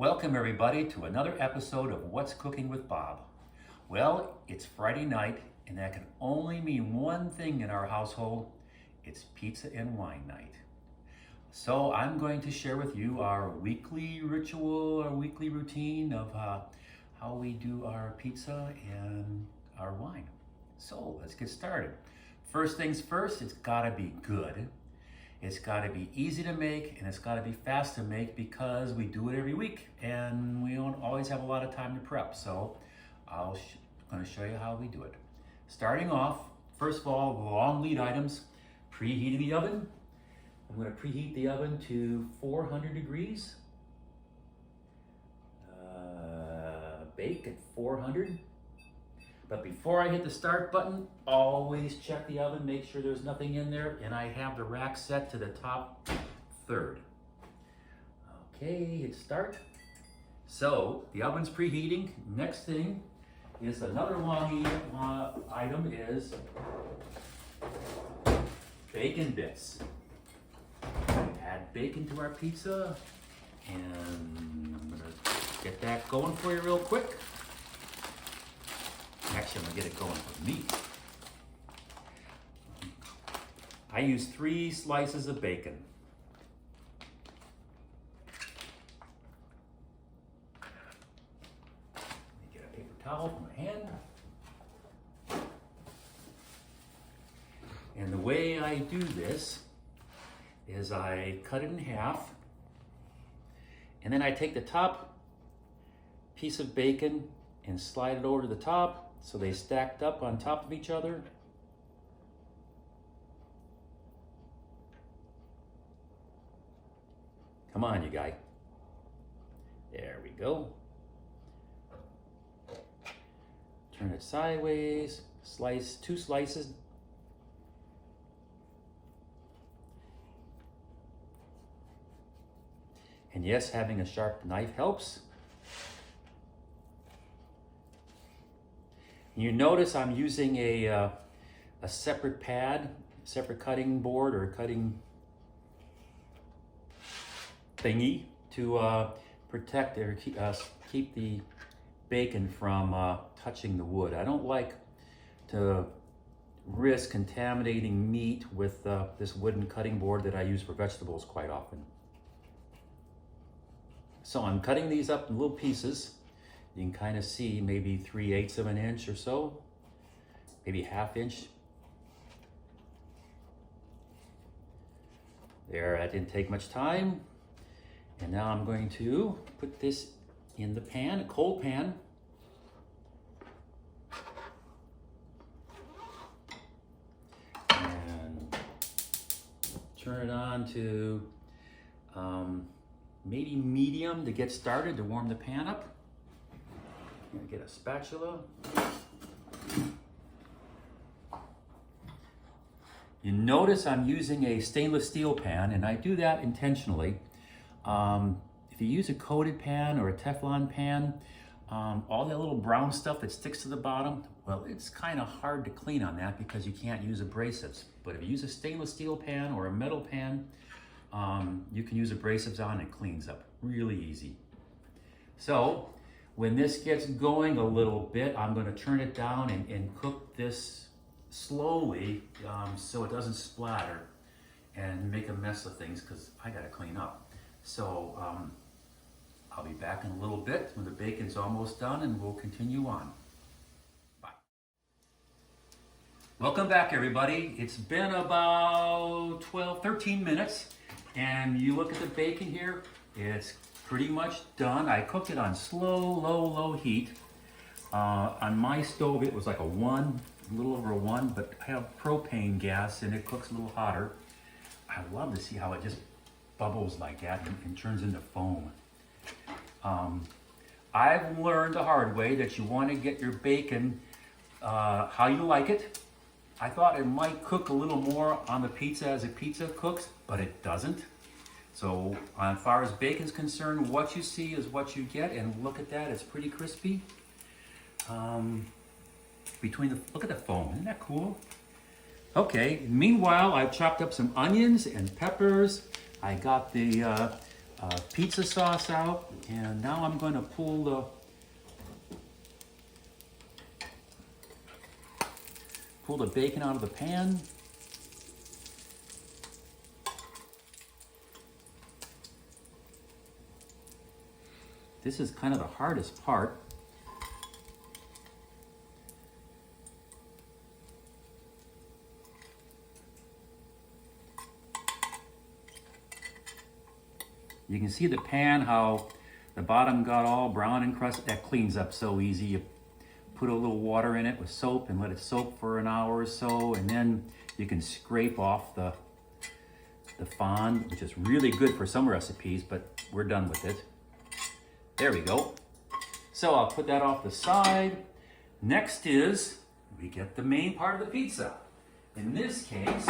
Welcome everybody to another episode of What's Cooking with Bob. Well, it's Friday night and that can only mean one thing in our household. It's pizza and wine night. So I'm going to share with you our weekly ritual, our weekly routine of how we do our pizza and our wine. So let's get started. First things first, it's gotta be good. It's got to be easy to make and it's got to be fast to make because we do it every week and we don't always have a lot of time to prep. So I'm going to show you how we do it. Starting off, first of all, the long lead items, preheating the oven. I'm going to preheat the oven to 400 degrees. Bake at 400. But before I hit the start button, always check the oven, make sure there's nothing in there, and I have the rack set to the top third. Okay, hit start. So the oven's preheating. Next thing is another long item is bacon bits. Add bacon to our pizza, and I'm gonna get that going for you real quick. Actually, I'm gonna get it going for me. I use 3 slices of bacon. Let me get a paper towel for my hand. And the way I do this is I cut it in half, and then I take the top piece of bacon and slide it over to the top so they stacked up on top of each other. Come on, you guy. There we go. Turn it sideways, slice 2 slices. And yes, having a sharp knife helps. You notice I'm using a separate pad, separate cutting board or cutting thingy to protect or keep the bacon from touching the wood. I don't like to risk contaminating meat with this wooden cutting board that I use for vegetables quite often. So I'm cutting these up in little pieces. You can kind of see maybe 3/8 of an inch or so, maybe 1/2 inch. There, that didn't take much time. And now I'm going to put this in the pan, a cold pan. And turn it on to maybe medium to get started, to warm the pan up. I'm gonna get a spatula. You notice I'm using a stainless steel pan, and I do that intentionally. If you use a coated pan or a Teflon pan, all that little brown stuff that sticks to the bottom, well, it's kind of hard to clean on that because you can't use abrasives. But if you use a stainless steel pan or a metal pan, you can use abrasives on and it cleans up really easy. So when this gets going a little bit, I'm going to turn it down and cook this slowly so it doesn't splatter and make a mess of things because I got to clean up. So I'll be back in a little bit when the bacon's almost done and we'll continue on. Bye. Welcome back, everybody. It's been about 13 minutes and you look at the bacon here, it's pretty much done. I cooked it on low heat. On my stove, it was like a 1, a little over a 1, but I have propane gas and it cooks a little hotter. I love to see how it just bubbles like that and turns into foam. I've learned the hard way that you want to get your bacon how you like it. I thought it might cook a little more on the pizza as a pizza cooks, but it doesn't. So as far as bacon's concerned, what you see is what you get, and look at that, it's pretty crispy. Look at the foam, isn't that cool? Okay, meanwhile, I've chopped up some onions and peppers. I got the pizza sauce out, and now I'm going to pull the bacon out of the pan. This is kind of the hardest part. You can see the pan, how the bottom got all brown and crusted. That cleans up so easy. You put a little water in it with soap and let it soak for an hour or so, and then you can scrape off the fond, which is really good for some recipes, but we're done with it. There we go. So I'll put that off the side. Next is, we get the main part of the pizza. In this case,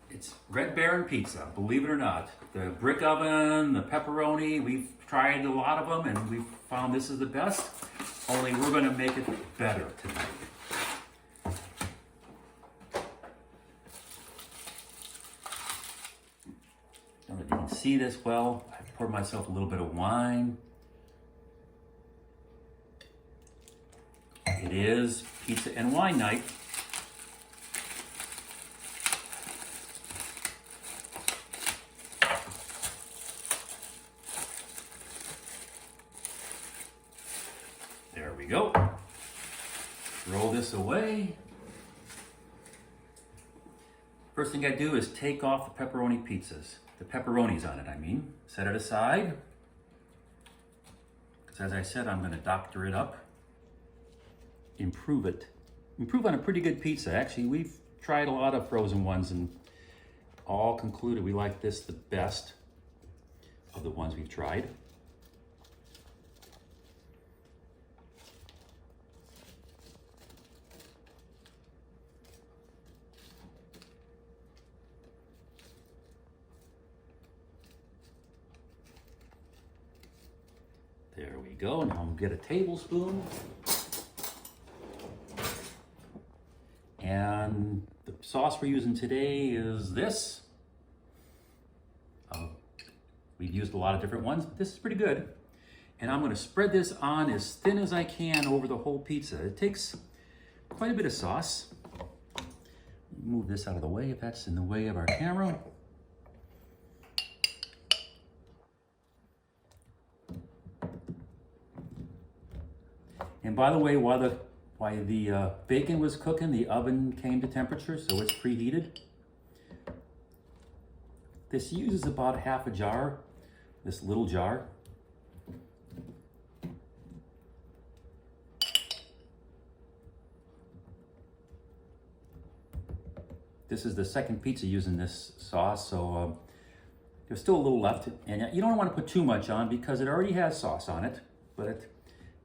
it's Red Baron pizza, believe it or not. The brick oven, the pepperoni, we've tried a lot of them and we've found this is the best, only we're gonna make it better tonight. I don't know if you can see this well. I poured myself a little bit of wine. It is pizza and wine night. There we go. Roll this away. First thing I do is take off the pepperoni pizzas. The pepperonis on it, I mean. Set it aside. Because as I said, I'm going to doctor it up. Improve it. Improve on a pretty good pizza. Actually, we've tried a lot of frozen ones and all concluded we like this the best of the ones we've tried. There we go. Now I'm gonna get a tablespoon. And the sauce we're using today is this. We've used a lot of different ones, but this is pretty good. And I'm gonna spread this on as thin as I can over the whole pizza. It takes quite a bit of sauce. Move this out of the way if that's in the way of our camera. And by the way, while the bacon was cooking, the oven came to temperature, so it's preheated. This uses about half a jar, this little jar. This is the second pizza using this sauce, so there's still a little left. And you don't want to put too much on because it already has sauce on it, but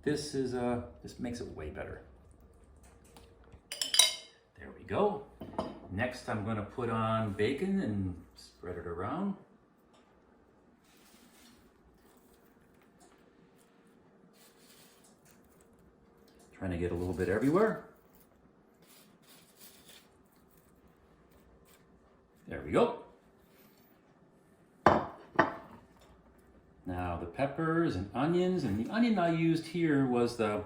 this makes it way better. There we go. Next, I'm going to put on bacon and spread it around. Trying to get a little bit everywhere. There we go. Now the peppers and onions, and the onion I used here was the,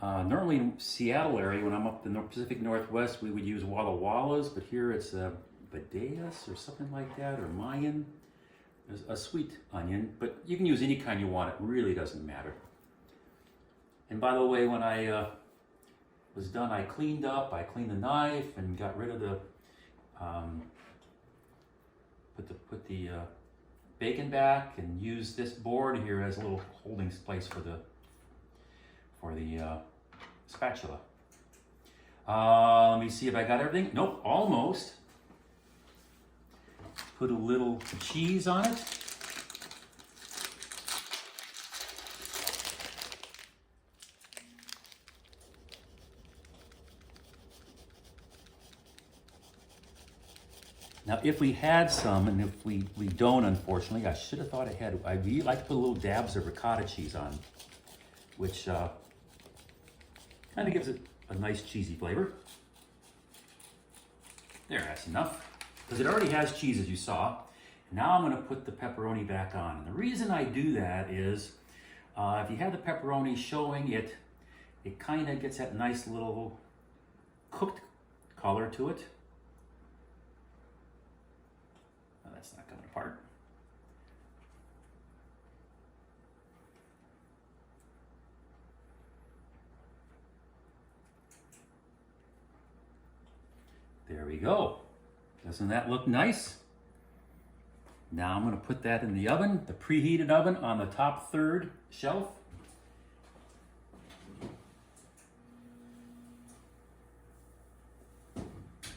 normally in Seattle area, when I'm up in the Pacific Northwest, we would use Walla Wallas, but here it's Badeas or something like that, or Mayan. There's a sweet onion, but you can use any kind you want, it really doesn't matter. And by the way, when I was done, I cleaned the knife and got rid of the, put the bacon back and use this board here as a little holding place for the spatula. Let me see if I got everything. Nope, almost. Put a little cheese on it. Now, if we had some, and if we don't, unfortunately, I should have thought ahead. I really like to put little dabs of ricotta cheese on, which kind of gives it a nice cheesy flavor. There, that's enough. because it already has cheese, as you saw. Now I'm going to put the pepperoni back on. And the reason I do that is if you have the pepperoni showing it, it kind of gets that nice little cooked color to it. Oh, that's not coming apart. There we go. Doesn't that look nice? Now I'm going to put that in the oven, the preheated oven on the top third shelf.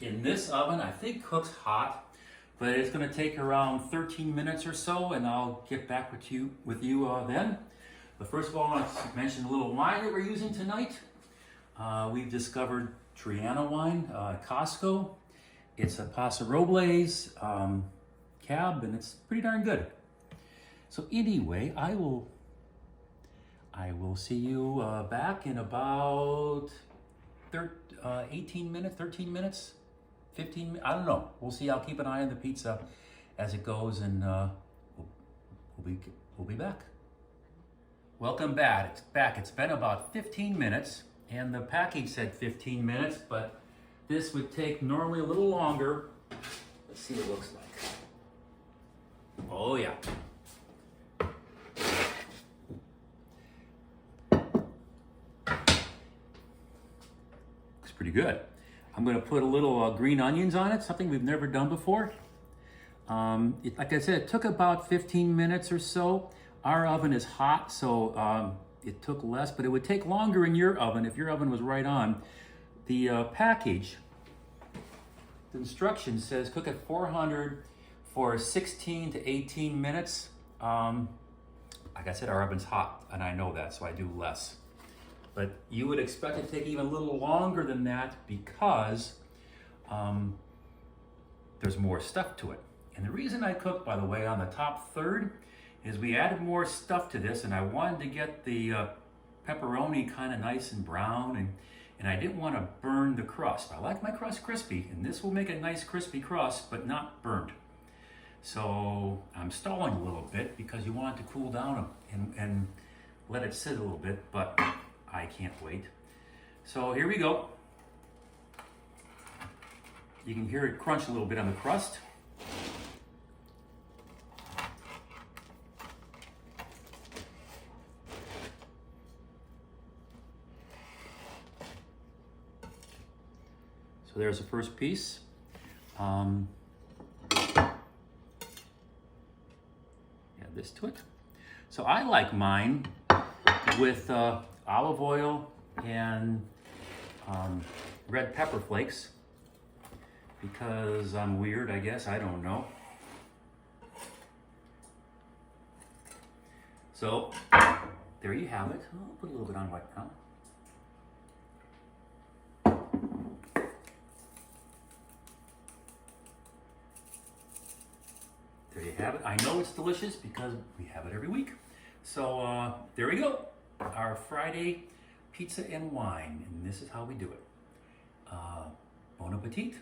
In this oven, I think cooks hot, but it's going to take around 13 minutes or so, and I'll get back with you then. But first of all, I want to mention a little wine that we're using tonight. We've discovered Triana wine at Costco. It's a Paso Robles cab, and it's pretty darn good. So anyway, I will see you back in about 18 minutes, 13 minutes, 15. I don't know. We'll see. I'll keep an eye on the pizza as it goes, and we'll be back. Welcome back. It's back. It's been about 15 minutes, and the package said 15 minutes, but this would take normally a little longer. Let's see what it looks like. Oh yeah. Looks pretty good. I'm going to put a little green onions on it, something we've never done before. Like I said, it took about 15 minutes or so. Our oven is hot, so it took less, but it would take longer in your oven if your oven was right on. The package, the instruction says cook at 400 for 16 to 18 minutes. Like I said, our oven's hot, and I know that, so I do less. But you would expect it to take even a little longer than that because there's more stuff to it. And the reason I cooked, by the way, on the top third is we added more stuff to this, and I wanted to get the pepperoni kind of nice and brown, and I didn't want to burn the crust. I like my crust crispy, and this will make a nice crispy crust, but not burned. So I'm stalling a little bit because you want it to cool down and let it sit a little bit, but I can't wait. So here we go. You can hear it crunch a little bit on the crust. So there's the first piece. This to it. So I like mine with olive oil and red pepper flakes because I'm weird, I guess. I don't know. So there you have it. I'll put a little bit on right now. There you have it. I know it's delicious because we have it every week. So there we go. Our Friday pizza and wine. And this is how we do it. Bon appetit.